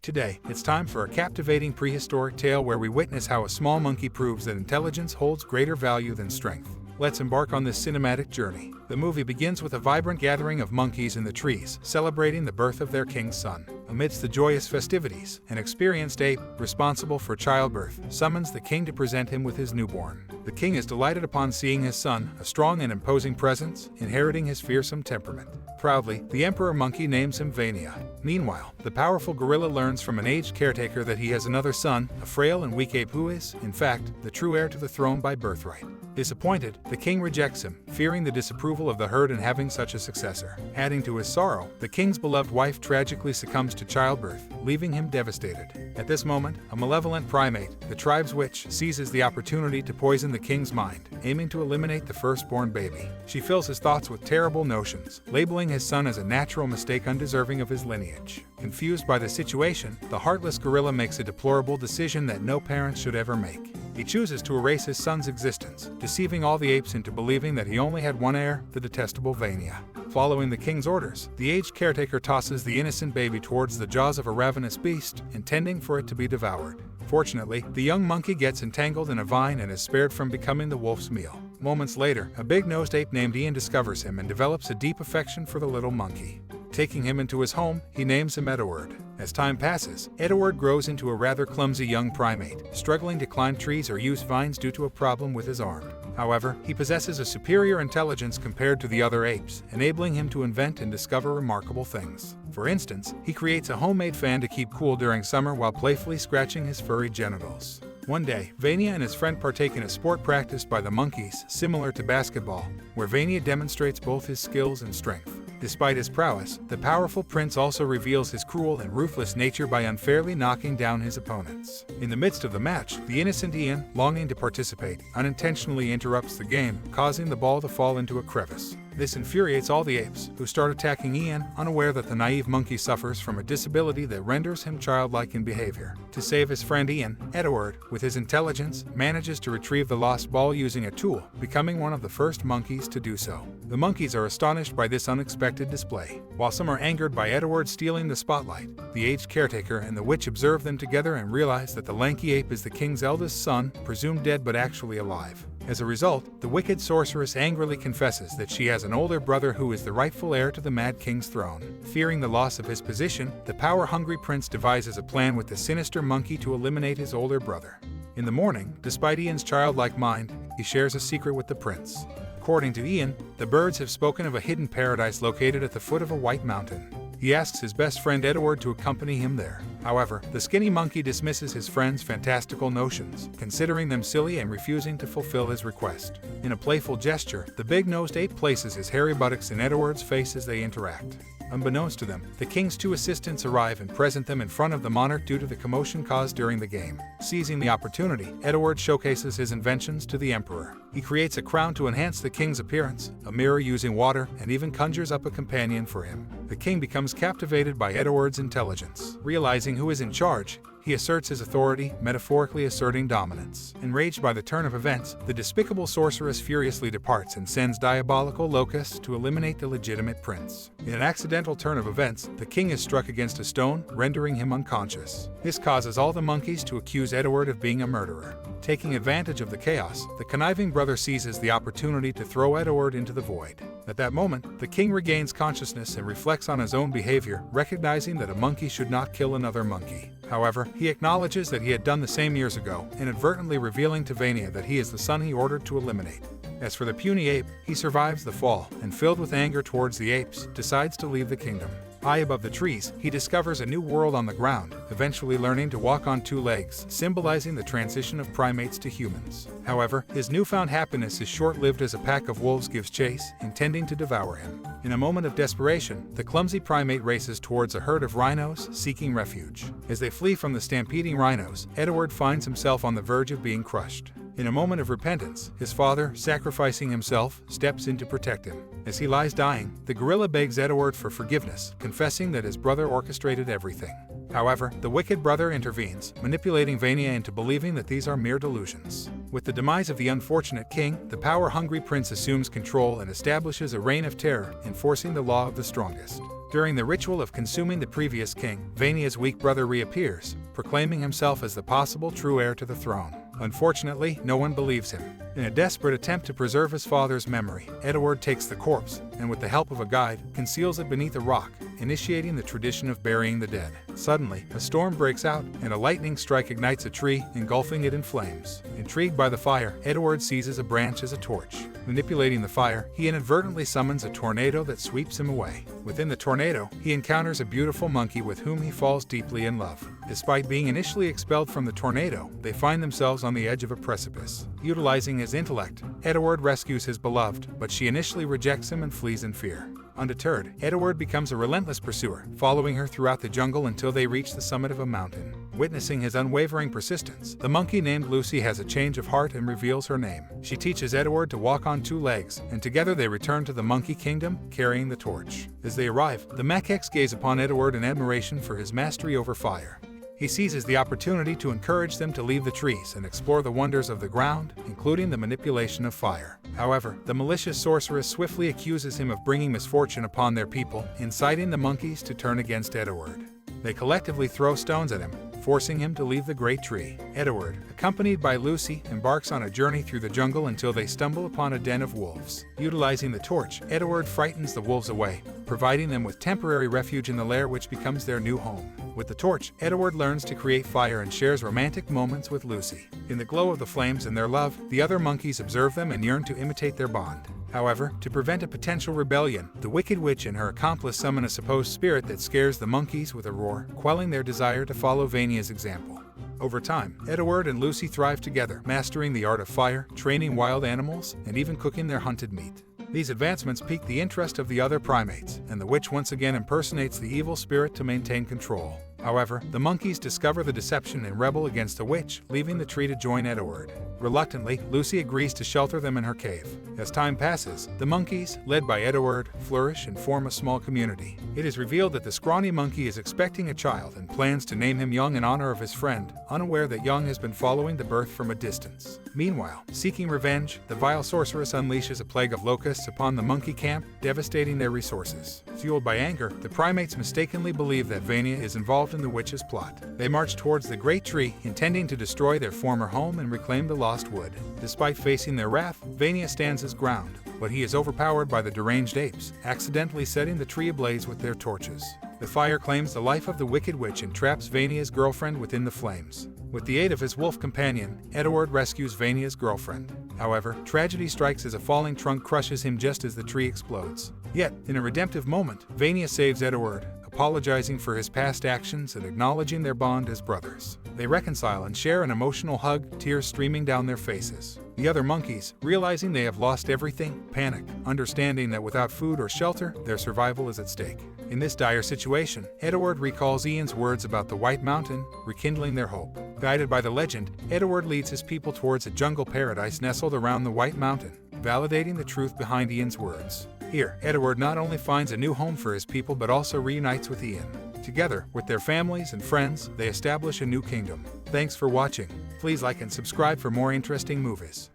Today, it's time for a captivating prehistoric tale where we witness how a small monkey proves that intelligence holds greater value than strength. Let's embark on this cinematic journey. The movie begins with a vibrant gathering of monkeys in the trees, celebrating the birth of their king's son. Amidst the joyous festivities, an experienced ape, responsible for childbirth, summons the king to present him with his newborn. The king is delighted upon seeing his son, a strong and imposing presence, inheriting his fearsome temperament. Proudly, the emperor monkey names him Vania. Meanwhile, the powerful gorilla learns from an aged caretaker that he has another son, a frail and weak ape who is, in fact, the true heir to the throne by birthright. Disappointed, the king rejects him, fearing the disapproval of the herd in having such a successor. Adding to his sorrow, the king's beloved wife tragically succumbs to childbirth, leaving him devastated. At this moment, a malevolent primate, the tribe's witch, seizes the opportunity to poison the king's mind, aiming to eliminate the firstborn baby. She fills his thoughts with terrible notions, labeling his son as a natural mistake undeserving of his lineage. Confused by the situation, the heartless gorilla makes a deplorable decision that no parent should ever make. He chooses to erase his son's existence, deceiving all the apes into believing that he only had one heir, the detestable Vania. Following the king's orders, the aged caretaker tosses the innocent baby towards the jaws of a ravenous beast, intending for it to be devoured. Fortunately, the young monkey gets entangled in a vine and is spared from becoming the wolf's meal. Moments later, a big-nosed ape named Ian discovers him and develops a deep affection for the little monkey. Taking him into his home, he names him Edward. As time passes, Edward grows into a rather clumsy young primate, struggling to climb trees or use vines due to a problem with his arm. However, he possesses a superior intelligence compared to the other apes, enabling him to invent and discover remarkable things. For instance, he creates a homemade fan to keep cool during summer while playfully scratching his furry genitals. One day, Vania and his friend partake in a sport practiced by the monkeys, similar to basketball, where Vania demonstrates both his skills and strength. Despite his prowess, the powerful prince also reveals his cruel and ruthless nature by unfairly knocking down his opponents. In the midst of the match, the innocent Ian, longing to participate, unintentionally interrupts the game, causing the ball to fall into a crevice. This infuriates all the apes, who start attacking Ian, unaware that the naive monkey suffers from a disability that renders him childlike in behavior. To save his friend Ian, Edward, with his intelligence, manages to retrieve the lost ball using a tool, becoming one of the first monkeys to do so. The monkeys are astonished by this unexpected display. While some are angered by Edward stealing the spotlight, the aged caretaker and the witch observe them together and realize that the lanky ape is the king's eldest son, presumed dead but actually alive. As a result, the wicked sorceress angrily confesses that she has an older brother who is the rightful heir to the Mad King's throne. Fearing the loss of his position, the power-hungry prince devises a plan with the sinister monkey to eliminate his older brother. In the morning, despite Ian's childlike mind, he shares a secret with the prince. According to Ian, the birds have spoken of a hidden paradise located at the foot of a white mountain. He asks his best friend Edward to accompany him there. However, the skinny monkey dismisses his friend's fantastical notions, considering them silly and refusing to fulfill his request. In a playful gesture, the big-nosed ape places his hairy buttocks in Edward's face as they interact. Unbeknownst to them, the king's two assistants arrive and present them in front of the monarch due to the commotion caused during the game. Seizing the opportunity, Edward showcases his inventions to the emperor. He creates a crown to enhance the king's appearance, a mirror using water, and even conjures up a companion for him. The king becomes captivated by Edward's intelligence. Realizing who is in charge, he asserts his authority, metaphorically asserting dominance. Enraged by the turn of events, the despicable sorceress furiously departs and sends diabolical locusts to eliminate the legitimate prince. In an accidental turn of events, the king is struck against a stone, rendering him unconscious. This causes all the monkeys to accuse Edward of being a murderer. Taking advantage of the chaos, the conniving brother seizes the opportunity to throw Edward into the void. At that moment, the king regains consciousness and reflects on his own behavior, recognizing that a monkey should not kill another monkey. However, he acknowledges that he had done the same years ago, inadvertently revealing to Vania that he is the son he ordered to eliminate. As for the puny ape, he survives the fall, and filled with anger towards the apes, decides to leave the kingdom. High above the trees, he discovers a new world on the ground, eventually learning to walk on two legs, symbolizing the transition of primates to humans. However, his newfound happiness is short-lived as a pack of wolves gives chase, intending to devour him. In a moment of desperation, the clumsy primate races towards a herd of rhinos, seeking refuge. As they flee from the stampeding rhinos, Edward finds himself on the verge of being crushed. In a moment of repentance, his father, sacrificing himself, steps in to protect him. As he lies dying, the gorilla begs Edward for forgiveness, confessing that his brother orchestrated everything. However, the wicked brother intervenes, manipulating Vania into believing that these are mere delusions. With the demise of the unfortunate king, the power-hungry prince assumes control and establishes a reign of terror, enforcing the law of the strongest. During the ritual of consuming the previous king, Vania's weak brother reappears, proclaiming himself as the possible true heir to the throne. Unfortunately, no one believes him. In a desperate attempt to preserve his father's memory, Edward takes the corpse, and with the help of a guide, conceals it beneath a rock, initiating the tradition of burying the dead. Suddenly, a storm breaks out, and a lightning strike ignites a tree, engulfing it in flames. Intrigued by the fire, Edward seizes a branch as a torch. Manipulating the fire, he inadvertently summons a tornado that sweeps him away. Within the tornado, he encounters a beautiful monkey with whom he falls deeply in love. Despite being initially expelled from the tornado, they find themselves on the edge of a precipice. Utilizing his intellect, Edward rescues his beloved, but she initially rejects him and flees in fear. Undeterred, Edward becomes a relentless pursuer, following her throughout the jungle until they reach the summit of a mountain. Witnessing his unwavering persistence, the monkey named Lucy has a change of heart and reveals her name. She teaches Edward to walk on 2 legs, and together they return to the monkey kingdom, carrying the torch. As they arrive, the macaques gaze upon Edward in admiration for his mastery over fire. He seizes the opportunity to encourage them to leave the trees and explore the wonders of the ground, including the manipulation of fire. However, the malicious sorceress swiftly accuses him of bringing misfortune upon their people, inciting the monkeys to turn against Edward. They collectively throw stones at him, forcing him to leave the great tree. Edward, accompanied by Lucy, embarks on a journey through the jungle until they stumble upon a den of wolves. Utilizing the torch, Edward frightens the wolves away, providing them with temporary refuge in the lair which becomes their new home. With the torch, Edward learns to create fire and shares romantic moments with Lucy. In the glow of the flames and their love, the other monkeys observe them and yearn to imitate their bond. However, to prevent a potential rebellion, the Wicked Witch and her accomplice summon a supposed spirit that scares the monkeys with a roar, quelling their desire to follow Vania's example. Over time, Edward and Lucy thrive together, mastering the art of fire, training wild animals, and even cooking their hunted meat. These advancements pique the interest of the other primates, and the witch once again impersonates the evil spirit to maintain control. However, the monkeys discover the deception and rebel against the witch, leaving the tree to join Edward. Reluctantly, Lucy agrees to shelter them in her cave. As time passes, the monkeys, led by Edward, flourish and form a small community. It is revealed that the scrawny monkey is expecting a child and plans to name him Young in honor of his friend, unaware that Young has been following the birth from a distance. Meanwhile, seeking revenge, the vile sorceress unleashes a plague of locusts upon the monkey camp, devastating their resources. Fueled by anger, the primates mistakenly believe that Vania is involved in the witch's plot. They march towards the great tree, intending to destroy their former home and reclaim the lost wood. Despite facing their wrath, Vania stands his ground, but he is overpowered by the deranged apes, accidentally setting the tree ablaze with their torches. The fire claims the life of the Wicked Witch and traps Vania's girlfriend within the flames. With the aid of his wolf companion, Edward rescues Vania's girlfriend. However, tragedy strikes as a falling trunk crushes him just as the tree explodes. Yet, in a redemptive moment, Vania saves Edward, apologizing for his past actions and acknowledging their bond as brothers. They reconcile and share an emotional hug, tears streaming down their faces. The other monkeys, realizing they have lost everything, panic, understanding that without food or shelter, their survival is at stake. In this dire situation, Edward recalls Ian's words about the White Mountain, rekindling their hope. Guided by the legend, Edward leads his people towards a jungle paradise nestled around the White Mountain, validating the truth behind Ian's words. Here, Edward not only finds a new home for his people but also reunites with Ian. Together, with their families and friends, they establish a new kingdom. Thanks for watching. Please like and subscribe for more interesting movies.